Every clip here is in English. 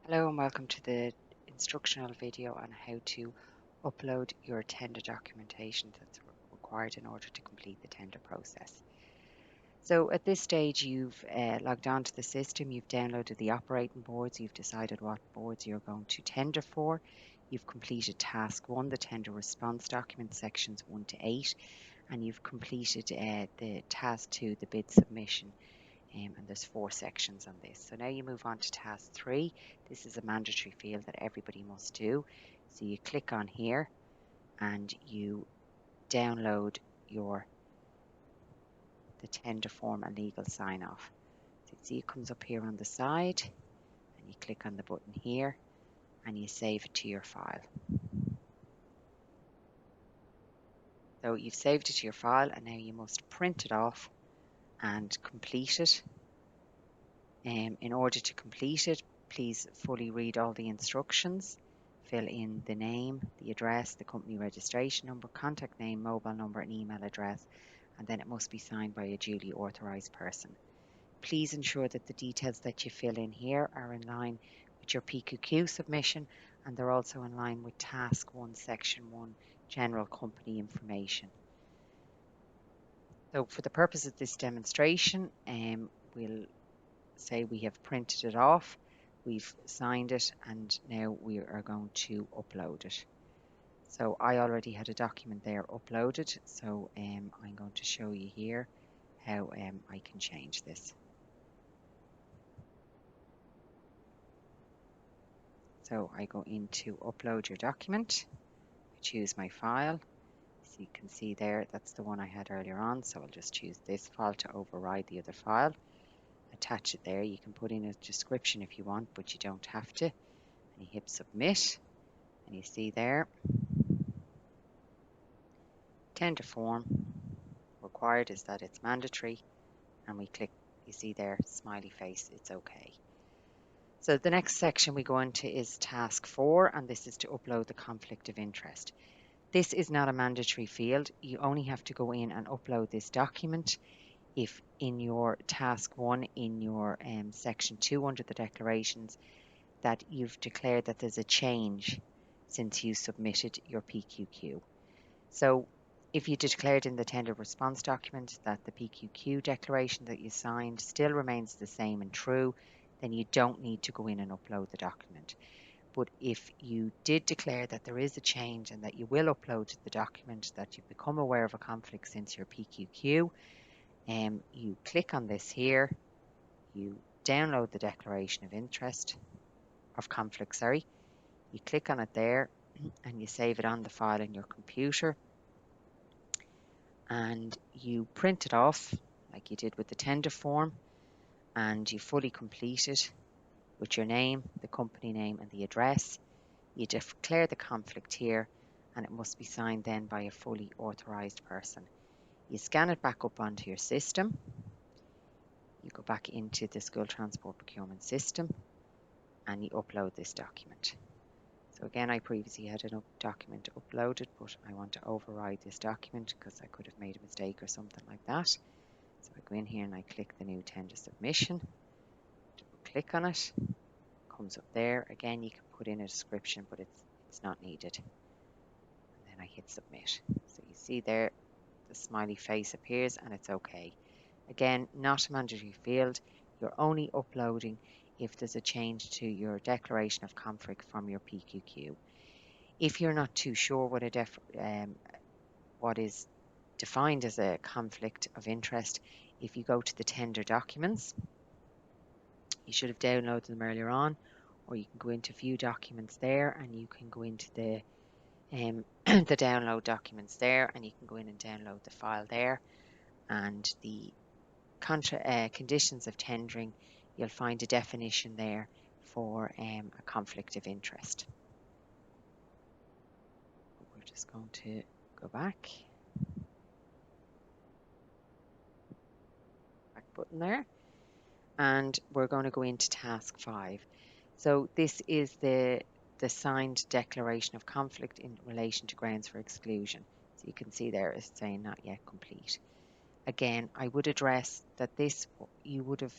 Hello and welcome to the instructional video on how to upload your tender documentation that's required in order to complete the tender process. So at this stage you've logged on to the system, you've downloaded the operating boards, you've decided what boards you're going to tender for, you've completed task 1, the tender response document sections 1 to 8, and you've completed the task 2, the bid submission. And there's 4 sections on this. So now you move on to task 3. This is a mandatory field that everybody must do. So you click on here and you download the tender form and legal sign off. So you see it comes up here on the side and you click on the button here and you save it to your file. So you've saved it to your file and now you must print it off and complete it. In order to complete it, please fully read all the instructions. Fill in the name, the address, the company registration number, contact name, mobile number and email address, and then it must be signed by a duly authorised person. Please ensure that the details that you fill in here are in line with your PQQ submission, and they're also in line with Task 1, Section 1, General Company Information. So for the purpose of this demonstration, we'll say we have printed it off, we've signed it, and now we are going to upload it. So I already had a document there uploaded, so I'm going to show you here how I can change this. So I go into upload your document, I choose my file, so you can see there that's the one I had earlier on, so I'll just choose this file to override the other file. Attach it there. You can put in a description if you want, but you don't have to. And you hit submit, and you see there tender form required is that it's mandatory, and we click, you see there smiley face, it's okay. So the next section we go into is task 4, and this is to upload the conflict of interest. This is not a mandatory field. You only have to go in and upload this document if in your task 1 in your section 2 under the declarations that you've declared that there's a change since you submitted your PQQ. So if you declared in the tender response document that the PQQ declaration that you signed still remains the same and true, then you don't need to go in and upload the document. But if you did declare that there is a change and that you will upload the document, that you've become aware of a conflict since your PQQ, you click on this here, you download the declaration of conflict, you click on it there and you save it on the file in your computer and you print it off like you did with the tender form, and you fully complete it with your name, the company name and the address. You declare the conflict here and it must be signed then by a fully authorised person. You scan it back up onto your system, you go back into the school transport procurement system and you upload this document. So again, I previously had a document uploaded, but I want to override this document because I could have made a mistake or something like that. So I go in here and I click the new tender submission, click on it, comes up there. Again, you can put in a description, but it's not needed. And then I hit submit. So you see there, the smiley face appears and it's okay. Again, not a mandatory field. You're only uploading if there's a change to your declaration of conflict from your PQQ. If you're not too sure what is defined as a conflict of interest, if you go to the tender documents, you should have downloaded them earlier on, or you can go into view documents there and you can go into the the download documents there and you can go in and download the file there, and the conditions of tendering, you'll find a definition there for a conflict of interest. We're just going to go back button there, and we're going to go into task 5. So this is the signed declaration of conflict in relation to grounds for exclusion. So you can see there it's saying not yet complete. Again, I would address that this you would have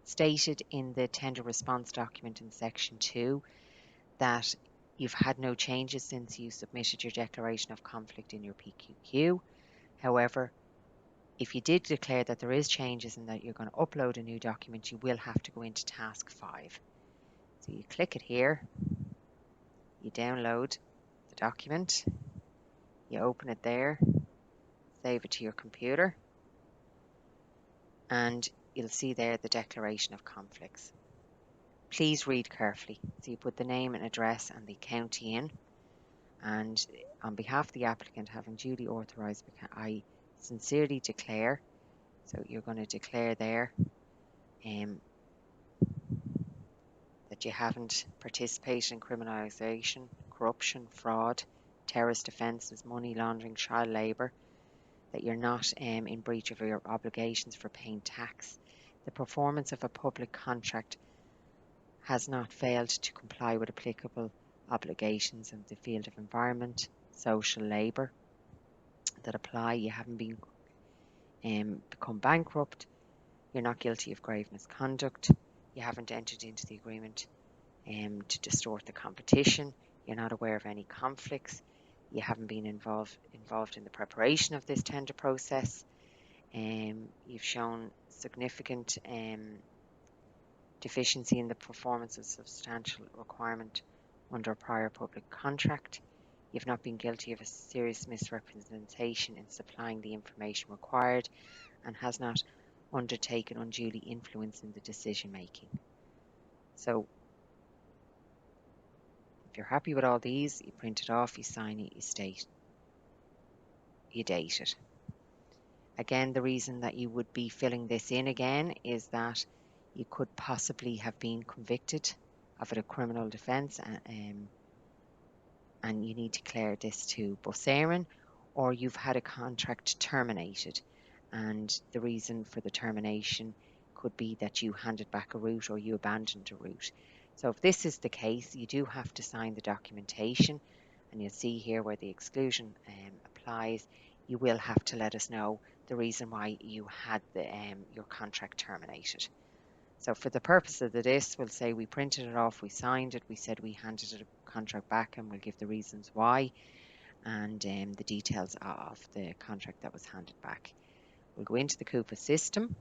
stated in the tender response document in section 2 that you've had no changes since you submitted your declaration of conflict in your PQQ. However, if you did declare that there is changes and that you're going to upload a new document, you will have to go into task 5. So you click it here, you download the document, you open it there, save it to your computer, and you'll see there the declaration of conflicts. Please read carefully. So you put the name and address and the county in, and on behalf of the applicant, having duly authorised, I sincerely declare, so you're going to declare there that you haven't participated in criminalisation, corruption, fraud, terrorist offences, money laundering, child labour, that you're not in breach of your obligations for paying tax, the performance of a public contract has not failed to comply with applicable obligations in the field of environment, social labour that apply, you haven't been become bankrupt, you're not guilty of grave misconduct, you haven't entered into the agreement to distort the competition, you're not aware of any conflicts, you haven't been involved in the preparation of this tender process, you've shown significant deficiency in the performance of substantial requirement under a prior public contract, you've not been guilty of a serious misrepresentation in supplying the information required, and has not undertaken unduly influencing the decision making. So if you're happy with all these, you print it off, you sign it, you date it. Again, the reason that you would be filling this in again is that you could possibly have been convicted of a criminal offence, and you need to declare this to Bus Éireann, or you've had a contract terminated, and the reason for the termination could be that you handed back a route or you abandoned a route. So if this is the case, you do have to sign the documentation, and you'll see here where the exclusion applies, you will have to let us know the reason why you had your contract terminated. So for the purpose of this, we'll say we printed it off, we signed it, we said we handed the contract back, and we'll give the reasons why and the details of the contract that was handed back. We'll go into the Coupa system,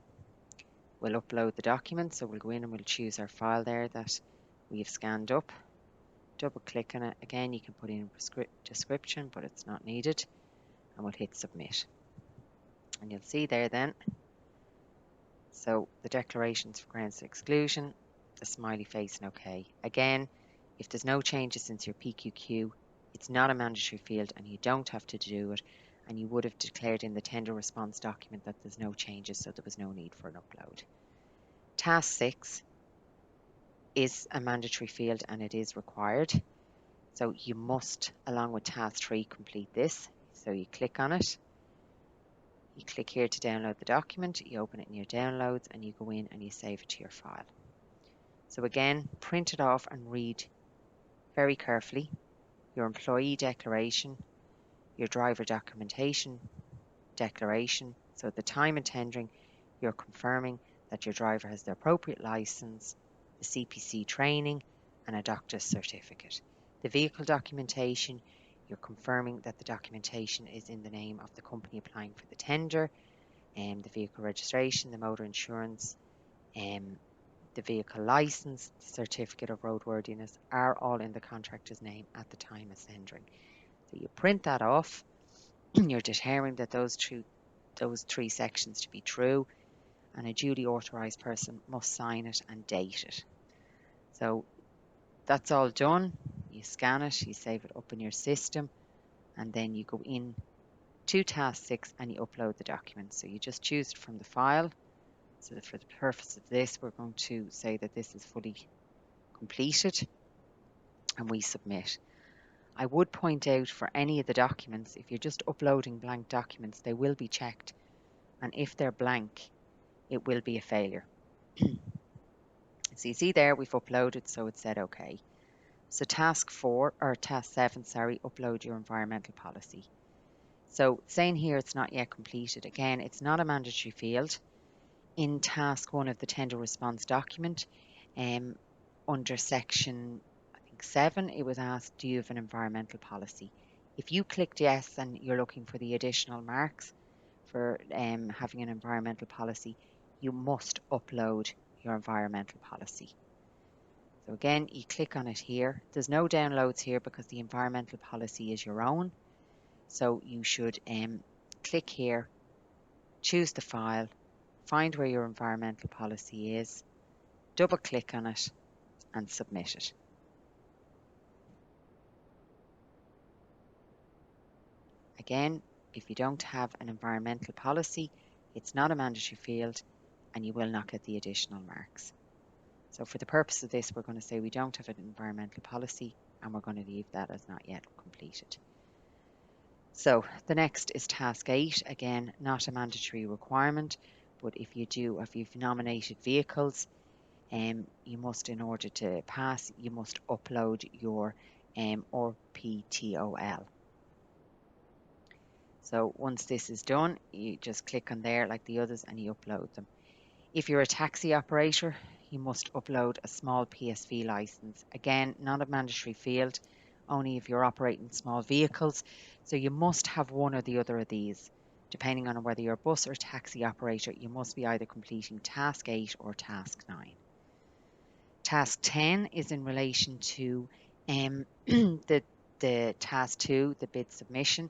we'll upload the document, so we'll go in and we'll choose our file there that we have scanned up, double click on it, again you can put in a description but it's not needed, and we'll hit submit. And you'll see there then, so the declarations for grounds of exclusion, the smiley face and OK. Again, if there's no changes since your PQQ, it's not a mandatory field and you don't have to do it, and you would have declared in the tender response document that there's no changes, so there was no need for an upload. Task 6 is a mandatory field and it is required, so you must, along with task 3, complete this. So you click on it, you click here to download the document, you open it in your downloads and you go in and you save it to your file. So again, print it off and read very carefully your employee declaration, your driver documentation declaration. So at the time of tendering, you're confirming that your driver has the appropriate license, the CPC training and a doctor's certificate. The vehicle documentation, you're confirming that the documentation is in the name of the company applying for the tender, the vehicle registration, the motor insurance, the vehicle license, the certificate of roadworthiness are all in the contractor's name at the time of tendering. So you print that off, you're determined that those three sections to be true, and a duly authorised person must sign it and date it. So that's all done. You scan it, you save it up in your system, and then you go in to task 6 and you upload the document. So you just choose it from the file. So for the purpose of this, we're going to say that this is fully completed and we submit. I would point out for any of the documents, if you're just uploading blank documents, they will be checked, and if they're blank, it will be a failure. So you see there, we've uploaded, so it said OK. So task 7, upload your environmental policy. So saying here it's not yet completed, again, it's not a mandatory field. in task 1 of the tender response document, um, under section, I think 7, it was asked, do you have an environmental policy? If you clicked yes and you're looking for the additional marks for having an environmental policy, you must upload your environmental policy. So again, you click on it here. There's no downloads here because the environmental policy is your own. So you should click here, choose the file, find where your environmental policy is, double click on it and submit it. Again, if you don't have an environmental policy, it's not a mandatory field and you will not get the additional marks. So for the purpose of this, we're going to say we don't have an environmental policy and we're going to leave that as not yet completed. So the next is task 8. Again, not a mandatory requirement, but if you've nominated vehicles, you must, in order to pass, you must upload your RPTOL. So once this is done, you just click on there like the others and you upload them. If you're a taxi operator, you must upload a small PSV license. Again, not a mandatory field, only if you're operating small vehicles. So you must have one or the other of these. Depending on whether you're a bus or taxi operator, you must be either completing task 8 or task 9. Task 10 is in relation to the task 2, the bid submission.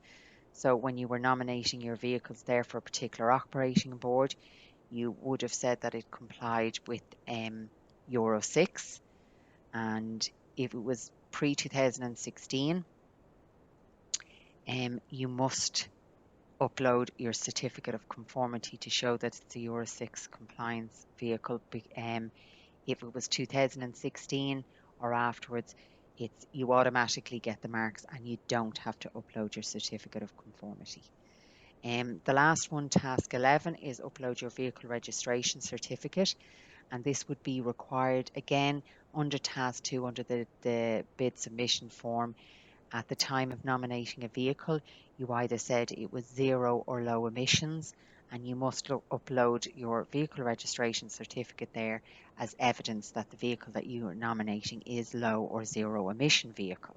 So when you were nominating your vehicles there for a particular operating board, you would have said that it complied with Euro 6, and if it was pre-2016, you must upload your certificate of conformity to show that it's a Euro 6 compliance vehicle. If it was 2016 or afterwards, you automatically get the marks and you don't have to upload your certificate of conformity. The last one, task 11, is upload your vehicle registration certificate, and this would be required again under task 2, under the bid submission form. At the time of nominating a vehicle, you either said it was 0 or low emissions, and you must upload your vehicle registration certificate there as evidence that the vehicle that you are nominating is low or 0 emission vehicle.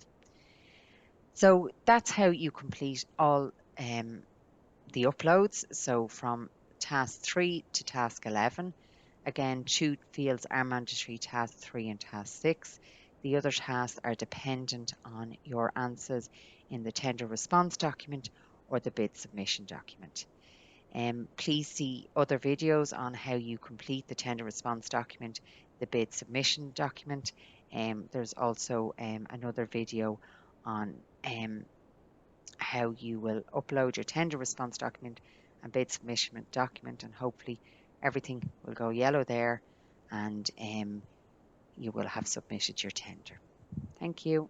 So that's how you complete all the uploads. So from task 3 to task 11, again, 2 fields are mandatory, task 3 and task 6. The other tasks are dependent on your answers in the tender response document or the bid submission document. Please see other videos on how you complete the tender response document, the bid submission document. There's also another video on how you will upload your tender response document and bid submission document, and hopefully everything will go yellow there and you will have submitted your tender. Thank you.